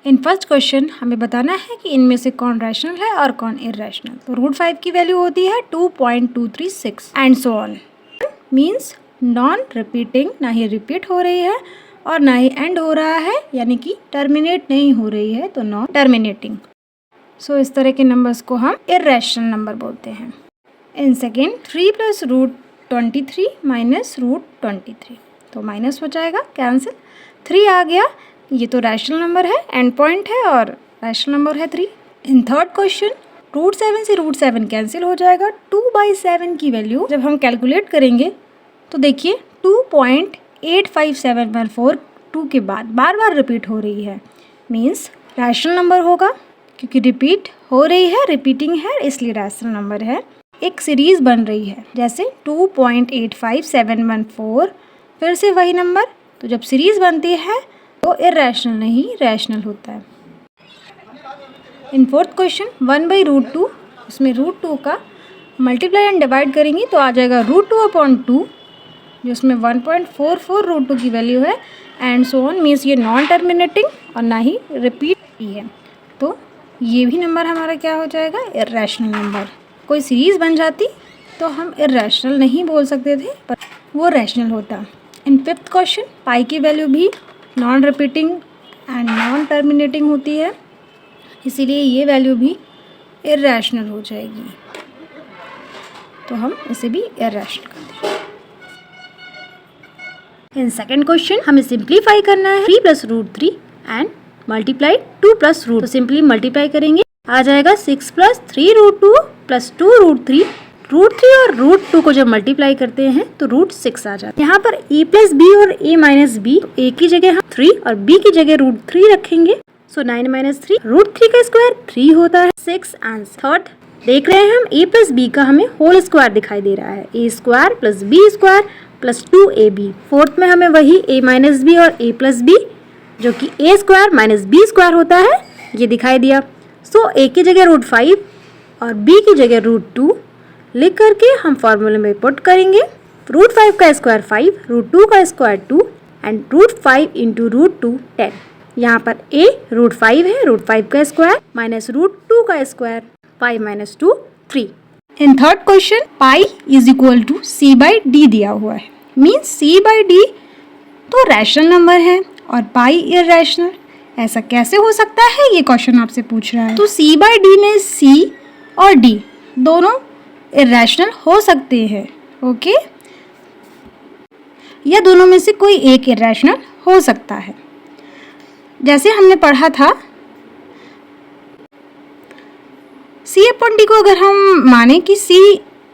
In first question हमें बताना है कि इनमें से कौन रैशनल है और कौन इर्रेशनल। तो रूट 5 की वैल्यू होती है 2.236 and so on. Means non repeating, ना ही रिपीट हो रही है और ना ही एंड हो रहा है, यानी कि टर्मिनेट नहीं हो रही है, तो नॉन टर्मिनेटिंग। सो इस तरह के नंबर्स को हम इर्रेशनल नंबर बोलते हैं। इन सेकेंड 3 + √23 माइनस √23, तो माइनस हो जाएगा, कैंसिल, 3 आ गया। ये तो रैशनल नंबर है, एंड पॉइंट है और रैशनल नंबर है 3। इन थर्ड क्वेश्चन √7 से √7 कैंसिल हो जाएगा। 2/7 की वैल्यू जब हम कैलकुलेट करेंगे तो देखिए 2.85714 2 के बाद बार बार रिपीट हो रही है, मीन्स रैशनल नंबर होगा, क्योंकि रिपीट हो रही है, रिपीटिंग है, इसलिए रैशनल नंबर है। एक सीरीज़ बन रही है, जैसे 2.85714, फिर से वही नंबर, तो जब सीरीज़ बनती है तो इर्रेशनल नहीं रैशनल होता है। इन फोर्थ क्वेश्चन 1/√2, उसमें √2 का मल्टीप्लाई एंड डिवाइड करेंगे तो आ जाएगा √2/2, जो उसमें 1.44 √2 की वैल्यू है, एंड सो ऑन। मीन्स ये नॉन टर्मिनेटिंग और ना ही रिपीट ही है, तो ये भी नंबर हमारा क्या हो जाएगा, इर्रेशनल नंबर। कोई सीरीज़ बन जाती तो हम इर्रेशनल नहीं बोल सकते थे, पर वो रैशनल होता। इन फिफ्थ क्वेश्चन पाई की वैल्यू भी non repeating and non terminating होती है, इसीलिए ये वैल्यू भी इर्रेशनल हो जाएगी, तो हम इसे भी इर्रेशनल करते हैं। इन सेकेंड क्वेश्चन हमें सिंप्लीफाई करना है 3 + √3 एंड मल्टीप्लाई 2 + √, तो सिंपली मल्टीप्लाई करेंगे, आ जाएगा 6 + 3 √2 + 2 √3। √3 और √2 को जब मल्टीप्लाई करते हैं तो √6 आ जाता है। यहाँ पर a + b और a - b, a की जगह हम 3 और b की जगह √3 रखेंगे, सो 9 - 3, √3 का स्क्वायर 3 होता है, 6 आंसर। थर्ड देख रहे हैं हम a + b का हमें होल स्क्वायर दिखाई दे रहा है, a² + b² + 2ab। फोर्थ में हमें वही a - b और a + b, जो कि a² - b² होता है, ये दिखाई दिया। सो a की जगह √5 और b की जगह √2 लिख करके हम फॉर्मूले में पुट करेंगे। √5 का स्क्वायर 5, √2 का स्क्वायर 2 एंड √5 × √2 10। यहाँ पर a √5 है, √5 का स्क्वायर माइनस √2 का square, 5 - 2 3। In third question pi = c/d दिया हुआ है, मीन्स c/d तो रैशनल नंबर है और पाई इर्रेशनल। ऐसा कैसे हो सकता है, ये क्वेश्चन आपसे पूछ रहा है। तो c/d में c और d दोनों इर्रेशनल हो सकते हैं, ओके, या दोनों में से कोई एक इर्रेशनल हो सकता है। जैसे हमने पढ़ा था c/d को अगर हम माने कि c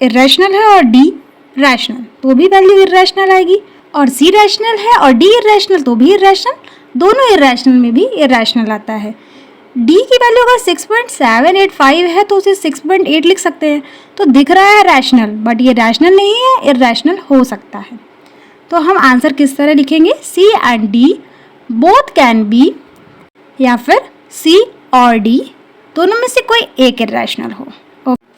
इर्रेशनल है और d रैशनल, तो भी वैल्यू इर्रेशनल आएगी, और c रैशनल है और d इर्रेशनल, तो भी इर्रेशनल, दोनों इर्रेशनल में भी इर्रेशनल आता है। d की वैल्यू अगर 6.785 है तो उसे 6.8 लिख सकते हैं, तो दिख रहा है रैशनल, बट ये रैशनल नहीं है, इर्रेशनल हो सकता है। तो हम आंसर किस तरह लिखेंगे, c and d both can be, या फिर c और d दोनों में से कोई एक इर्रेशनल हो।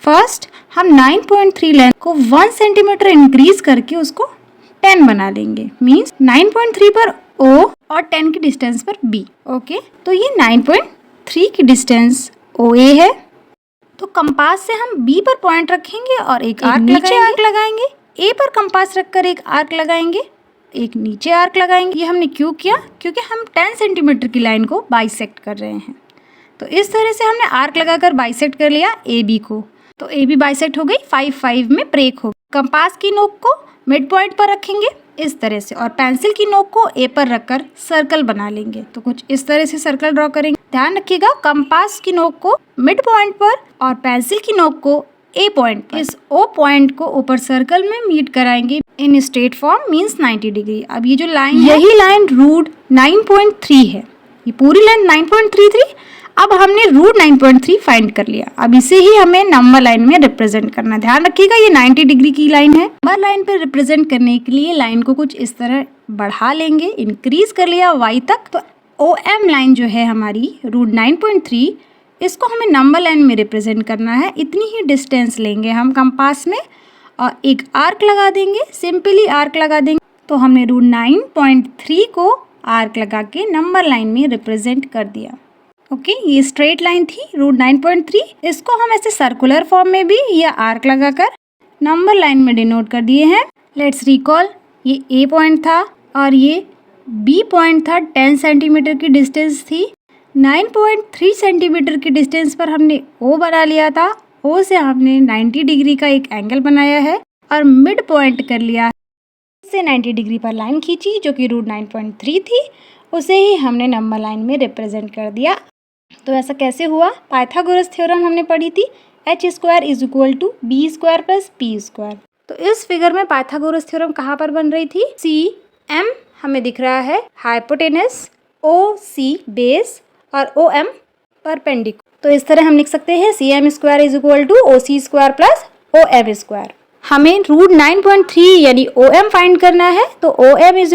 फर्स्ट हम 9.3 लेंथ को 1 सेंटीमीटर इंक्रीज करके उसको 10 बना लेंगे, मीन्स 9.3 पर O और 10 की डिस्टेंस पर B, ओके। तो ये 9.3 की डिस्टेंस OA है, तो कंपास से हम B पर पॉइंट रखेंगे और एक आर्क लगाएंगे। A पर कंपास रखकर एक आर्क लगाएंगे, एक नीचे आर्क लगाएंगे। ये हमने क्यों किया, क्योंकि हम 10 सेंटीमीटर की लाइन को बाइसेक्ट कर रहे हैं, तो इस तरह से हमने आर्क लगाकर बाइसेक्ट कर लिया AB को, तो AB बाइसेक्ट हो गई, 5 में ब्रेक हो। कंपास की नोक को मिड पॉइंट पर रखेंगे इस तरह से, और पेंसिल की नोक को A पर रखकर सर्कल बना लेंगे, तो कुछ इस तरह से सर्कल ड्रॉ करेंगे। ध्यान रखिएगा, कंपास की नोक को मिड पॉइंट पर और पेंसिल की नोक को A पॉइंट पर, इस O पॉइंट को ऊपर सर्कल में मीट कराएंगे in straight form, means 90 degree. अब ये जो लाइन, यही लाइन √9.3 है, ये पूरी लाइन 9.33। अब हमने √9.3 फाइंड कर लिया, अब इसे ही हमें नंबर लाइन में रिप्रेजेंट करना। ध्यान रखिएगा ये 90 डिग्री की लाइन है। नंबर लाइन पर रिप्रेजेंट करने के लिए लाइन को कुछ इस तरह बढ़ा लेंगे, इंक्रीज कर लिया y तक, तो OM लाइन जो है हमारी √9.3, इसको हमें नंबर लाइन में रिप्रेजेंट करना है। इतनी ही डिस्टेंस लेंगे हम कंपास में और एक आर्क लगा देंगे, सिंपली आर्क लगा देंगे, तो हमने √9.3 को आर्क लगा के नंबर लाइन में रिप्रेजेंट कर दिया। ओके, ये स्ट्रेट लाइन थी रूट 9.3। इसको हम ऐसे सर्कुलर फॉर्म में भी या आर्क लगाकर नंबर लाइन में डिनोट कर दिए हैं। लेट्स रिकॉल, ये ए पॉइंट था और ये बी पॉइंट था। 10 सेंटीमीटर की डिस्टेंस थी। 9.3 सेंटीमीटर की डिस्टेंस पर हमने ओ बना लिया था। ओ से हमने 90 डिग्री का एक एंगल बनाया है और मिड पॉइंट कर लिया। से 90 डिग्री पर लाइन खींची जो कि रूट 9.3 थी, उसे ही हमने नंबर लाइन में रिप्रेजेंट कर दिया। तो ऐसा कैसे हुआ? पाइथागोरस थ्योरम हमने पढ़ी थी, h² = b² + p²। तो इस फिगर में पाइथागोरस थ्योरम कहाँ पर बन रही थी? CM हमें दिख रहा है हाइपोटेनस, OC बेस और OM परपेंडिकुलर। तो इस तरह हम लिख सकते हैं CM² = OC² + OM²। हमें रूट 9.3 यानी OM फाइंड करना है, तो OM =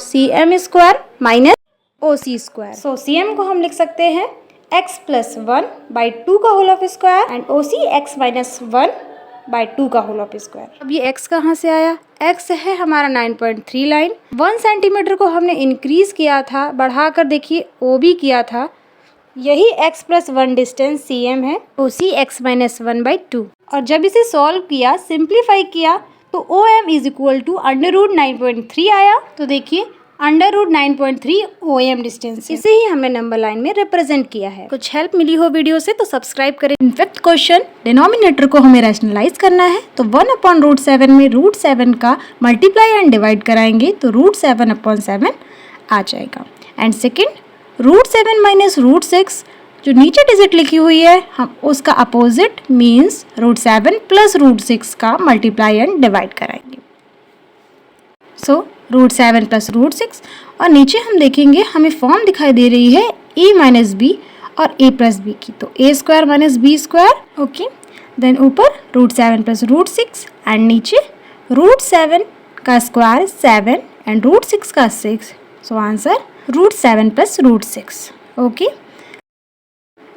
CM² - OC²। सो CM को हम लिख सकते हैं x + 1/2 का whole of square and OC x - 1/2 का होल ऑफ स्क्वायर। अब ये x कहाँ से आया? x है हमारा 9.3 लाइन। 1 सेंटीमीटर को हमने इंक्रीज किया था, बढ़ाकर देखिए OB किया था। यही x + 1 डिस्टेंस CM है, OC x - 1/2। और जब इसे सॉल्व किया, सिंप्लीफाई किया, तो OM = √9.3 आया। तो देखिए √9.3 OM डिस्टेंस, इसे ही हमने नंबर लाइन में रिप्रेजेंट किया है। कुछ हेल्प मिली हो वीडियो से तो सब्सक्राइब करें। इन फिफ्थ क्वेश्चन, डिनोमिनेटर को हमें रैशनलाइज करना है, तो 1/√7 में √7 का मल्टीप्लाई एंड डिवाइड कराएंगे तो √7/7 आ जाएगा। एंड सेकेंड, √7 - √6 जो नीचे डिजिट लिखी हुई है, हम उसका अपोजिट मीन्स √7 + √6 का मल्टीप्लाई एंड डिवाइड कराएंगे। सो √7 + √6 और नीचे हम देखेंगे हमें फॉर्म दिखाई दे रही है a - b और a + b की, तो a² - b²। ओके, देन ऊपर √7 + √6 एंड नीचे √7 का स्क्वायर 7 एंड √6 का 6। So answer √7 + √6। ओके,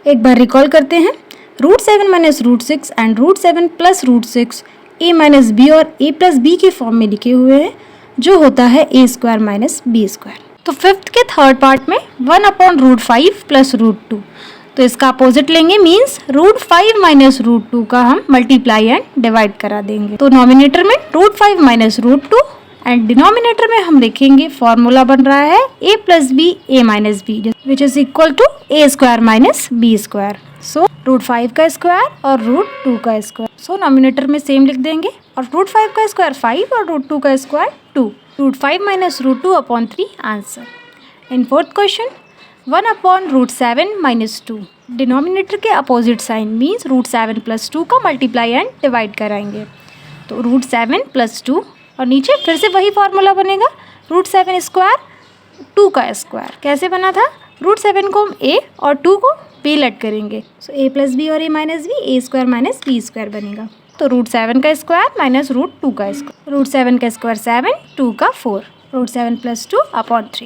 एक बार रिकॉल करते हैं। √7 - √6 एंड √7 + √6 a - b और a + b के फॉर्म में लिखे हुए हैं, जो होता है a² - b²। तो फिफ्थ के थर्ड पार्ट में 1/√5 + √2, तो इसका अपोजिट लेंगे, मीन्स √5 - √2 का हम मल्टीप्लाई एंड डिवाइड करा देंगे। तो नॉमिनेटर में √5 - √2 एंड डिनोमिनेटर में हम देखेंगे फॉर्मूला बन रहा है a + b a - b which is equal to a² - b²। So √5 का स्क्वायर और √2 का स्क्वायर, सो नॉमिनेटर में सेम लिख देंगे और √5 का स्क्वायर 5 और √2 का square 2। √5 - √2/3 answer. In fourth question, 1/√7 - 2 denominator के अपोजिट साइन मीन्स √7 + 2 का मल्टीप्लाई एंड डिवाइड कराएंगे, तो √7 + 2 और नीचे फिर से वही फॉर्मूला बनेगा √7² 2 का स्क्वायर। कैसे बना था? √7 को हम a और 2 को b लेट करेंगे, सो a + b और a - b a² - b² बनेगा। तो √7 का स्क्वायर - √2 का स्क्वायर, √7 का स्क्वायर 7, 2 का 4, √7 + 2/3।